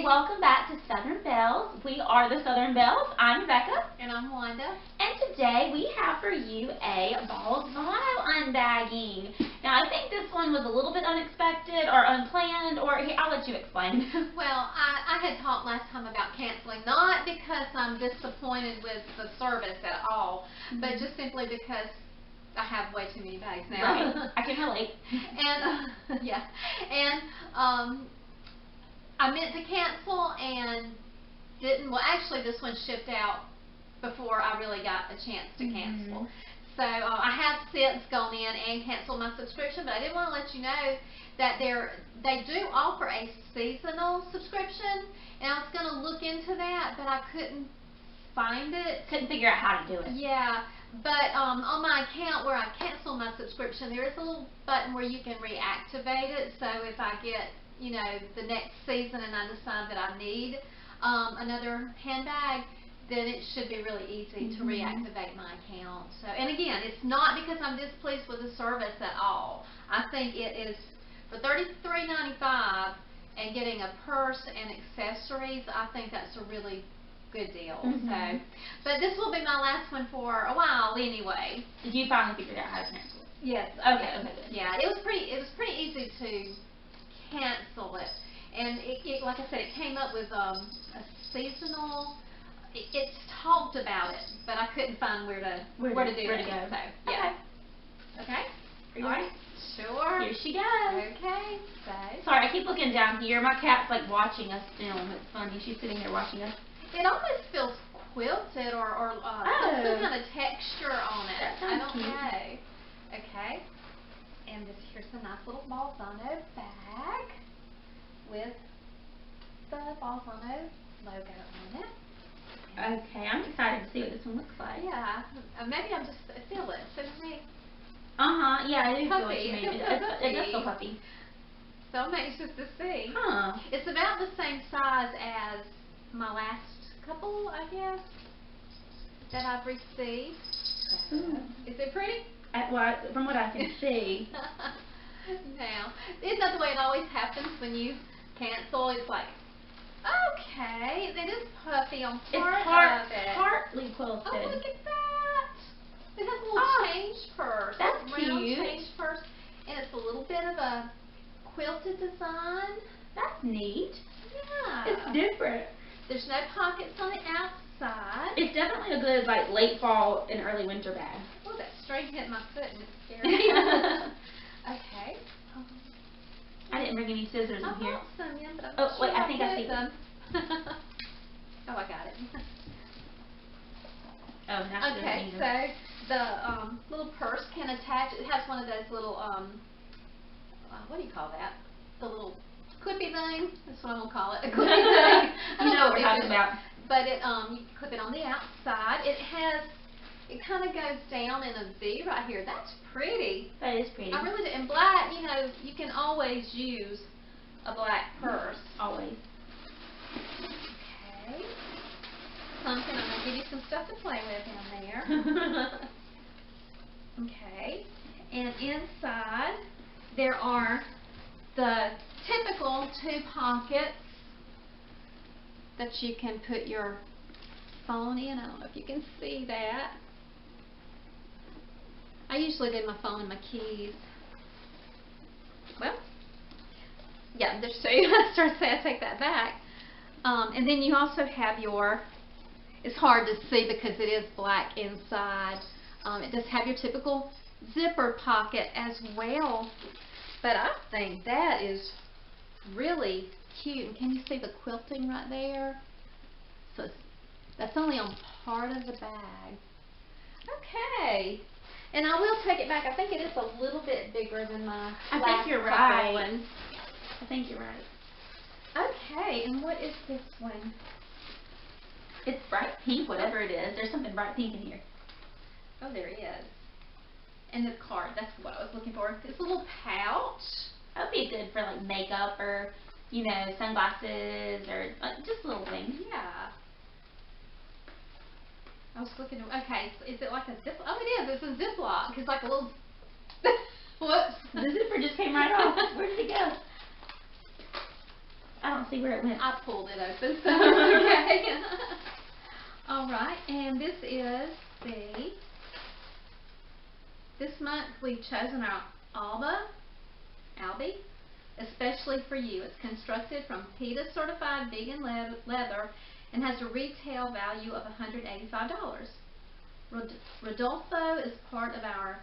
welcome back to Southern Bells. We are the Southern Bells. I'm Becca. And I'm Wanda. And today we have for you a Bolzano unbagging. Now I think this one was a little bit unexpected or unplanned, or here, I'll let you explain. Well, I had talked last time about canceling, not because I'm disappointed with the service at all, but just simply because I have way too many bags now. Right. I can relate. And yeah, and I meant to cancel and didn't. Well, actually, this one shipped out before I really got a chance to cancel. So I have since gone in and canceled my subscription, but I did want to let you know that they do offer a seasonal subscription, and I was going to look into that, but I couldn't find it. Couldn't figure out how to do it. Yeah, but on my account where I canceled my subscription, there is a little button where you can reactivate it. So if I get, you know, the next season and I decide that I need another handbag, then it should be really easy to reactivate my account. So, and again, it's not because I'm displeased with the service at all. I think it is for $33.95 and getting a purse and accessories. I think that's a really good deal. So, but this will be my last one for a while anyway. Did you finally figure out how to cancel it? Yes. Okay. Good. Yeah, it was pretty easy to cancel it, and it like I said, it came up with a seasonal. It's talked about it, but I couldn't find where to do it. Go. So yeah. Okay. Are you All ready? right. Sure. Here she goes. Okay. So. Sorry, I keep looking down here. My cat's like watching us film. It's funny. She's sitting there watching us. It almost feels quilted or some kind of texture on it. That I sounds don't cute. know. Okay. And here's a nice little Bolzano bag with the Bolzano logo on it. Okay, I'm excited to see what this one looks like. Yeah. Maybe I'm just feel it. So me. Yeah, I do feel what Puppy. you mean. It feels It does feel puppy. So I'm anxious to see. Huh. It's about the same size as my last couple, I guess, that I've received. So, is it pretty? From what I can see. Now, isn't that the way it always happens when you cancel? It's like, okay, it is puffy on part of it. Partly quilted. Oh, look at that! It has a little change purse. That's round cute. change purse, and it's a little bit of a quilted design. That's neat. Yeah. It's different. There's no pockets on the outside. It's definitely a good like late fall and early winter bag. Oh, that string hit my foot and it's scary. Okay. I didn't bring any scissors in here. I bought some in, but I'm Oh, not wait, sure I think I see them. Oh, I got it. Oh, now she's Okay, so the little purse can attach. It has one of those little what do you call that? The little clippy thing. That's what I'm gonna call it. A clippy thing. You know what we're talking about. But it you clip it on the outside. It kind of goes down in a V right here. That's pretty. That is pretty. I really do. And black, you know, you can always use a black purse. Always. Okay. Something, I'm going to give you some stuff to play with in there. Okay. And inside, there are the typical 2 pockets that you can put your phone in. I don't know if you can see that. I usually do my phone and my keys. Well, yeah, there's 2. I started to say I take that back. And then you also have your, it's hard to see because it is black inside. It does have your typical zipper pocket as well. But I think that is really cute. And can you see the quilting right there? So that's only on part of the bag. Okay. And I will take it back. I think it is a little bit bigger than my I last think you're couple right. ones. I think you're right. Okay, and what is this one? It's bright pink, whatever it is. There's something bright pink in here. Oh, there is. And the card, that's what I was looking for. This little pouch. That would be good for like makeup or, you know, sunglasses or just little things. Yeah. I was looking, okay, so is it like a zip? Oh, it is. It's a Ziploc. It's like a little, whoops. The zipper just came right off. Where did it go? I don't I'll see where it went. I pulled it open, so it's okay. All right, and this is this month we've chosen our Albie, especially for you. It's constructed from PETA certified vegan leather and has a retail value of $185. Rodolfo is part of our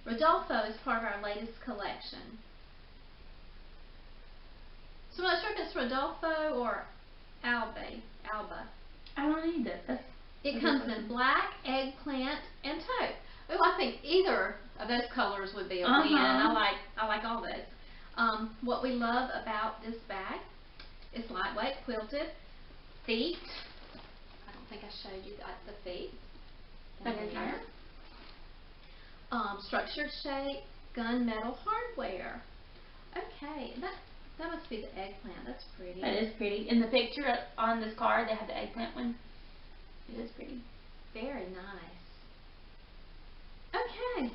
latest collection. So I'm not sure if it's Rodolfo or Alba. I don't need this. It comes in black, eggplant, and taupe. Oh, I think either of those colors would be a win. I like all those. What we love about this bag is lightweight, quilted, feet. I don't think I showed you the feet. That is nice. Structured shape, gunmetal hardware. Okay, that must be the eggplant. That's pretty. That is pretty. In the picture on this card, they have the eggplant one. It is pretty. Very nice. Okay.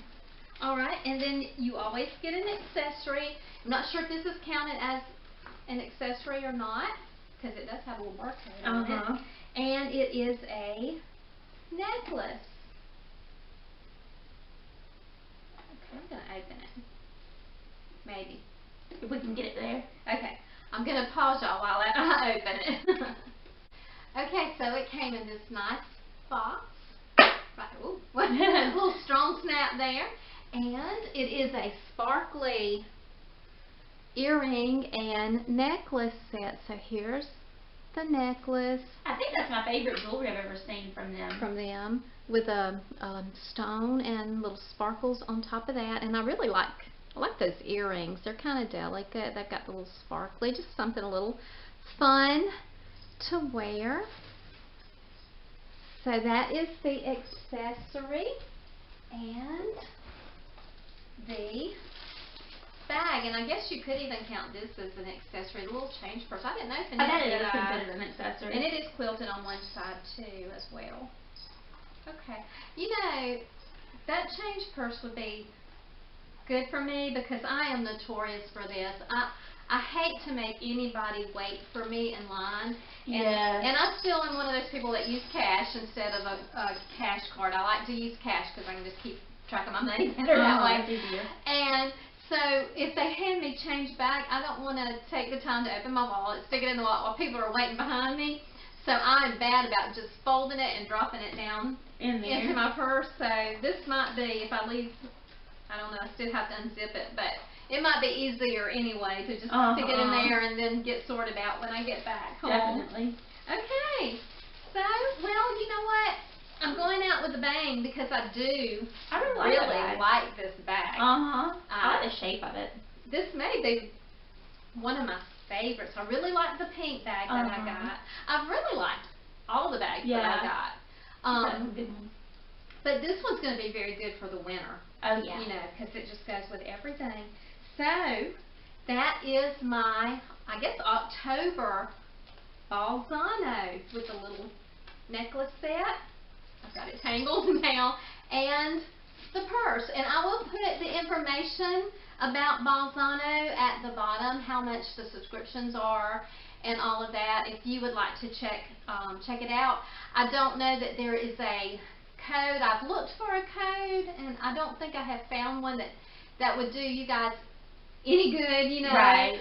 All right, and then you always get an accessory. I'm not sure if this is counted as an accessory or not, because it does have a little barcode on it. And it is a necklace. Okay, I'm going to open it. Maybe. If we can get it there. Okay, I'm going to pause y'all while I open it. Okay, so it came in this nice box. Right, ooh, a little strong snap there. And it is a sparkly earring and necklace set. So here's the necklace. I think that's my favorite jewelry I've ever seen from them. With a stone and little sparkles on top of that. And I really like those earrings. They're kind of delicate. They've got the little sparkly, just something a little fun to wear. So that is the accessory and the bag. And I guess you could even count this as an accessory, the little change purse. I didn't know if it is considered an accessory. And it is quilted on one side too as well. Okay. You know, that change purse would be good for me because I am notorious for this. I hate to make anybody wait for me in line. And I still am one of those people that use cash instead of a cash card. I like to use cash because I can just keep track of my money better that way. That's easier. And so if they hand me change back, I don't want to take the time to open my wallet, stick it in the wallet while people are waiting behind me. So I'm bad about just folding it and dropping it down into my purse. So this might be, if I leave, I don't know, I still have to unzip it, but it might be easier anyway to just stick it in there and then get sorted out when I get back home. Definitely. Okay. So, well, you know what? I'm going out with a bang because I really like this bag. I like the shape of it. This may be one of my favorites. I really like the pink bag that I got. I've really liked all the bags that I got. That's a good one. But this one's going to be very good for the winter. Oh, yeah. You know, because it just goes with everything. So, that is my, I guess, October Bolzano with the little necklace set. I've got it tangled now. And the purse. And I will put the information about Bolzano at the bottom, how much the subscriptions are and all of that, if you would like to check it out. I don't know that there is a code. I've looked for a code, and I don't think I have found one that would do you guys any good, you know. Right.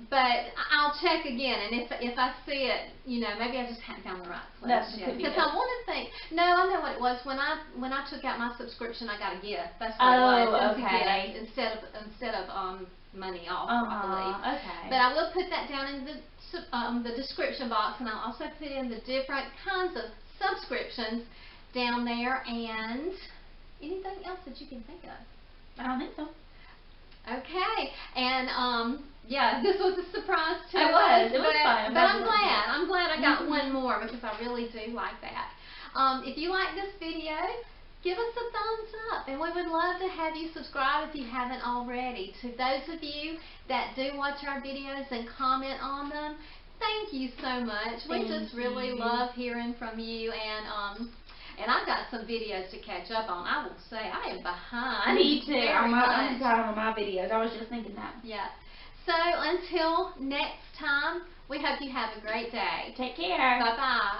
But I'll check again, and if I see it, you know, maybe I just haven't found the right place yet. Because I want to think. No, I know what it was. When I took out my subscription, I got a gift. That's what it was. It was a gift instead of money off, I believe. Okay. But I will put that down in the description box, and I'll also put in the different kinds of subscriptions down there. And anything else that you can think of? I don't think so. Okay, and yeah, this was a surprise too. It was fun. But I'm glad I got one more because I really do like that. If you like this video, give us a thumbs up, and we would love to have you subscribe if you haven't already. To those of you that do watch our videos and comment on them, thank you so much. We just really love hearing from you, and I've got some videos to catch up on. I will say I am behind. Me too. I'm behind on my videos. I was just thinking that. Yeah. So until next time, we hope you have a great day. Take care. Bye-bye.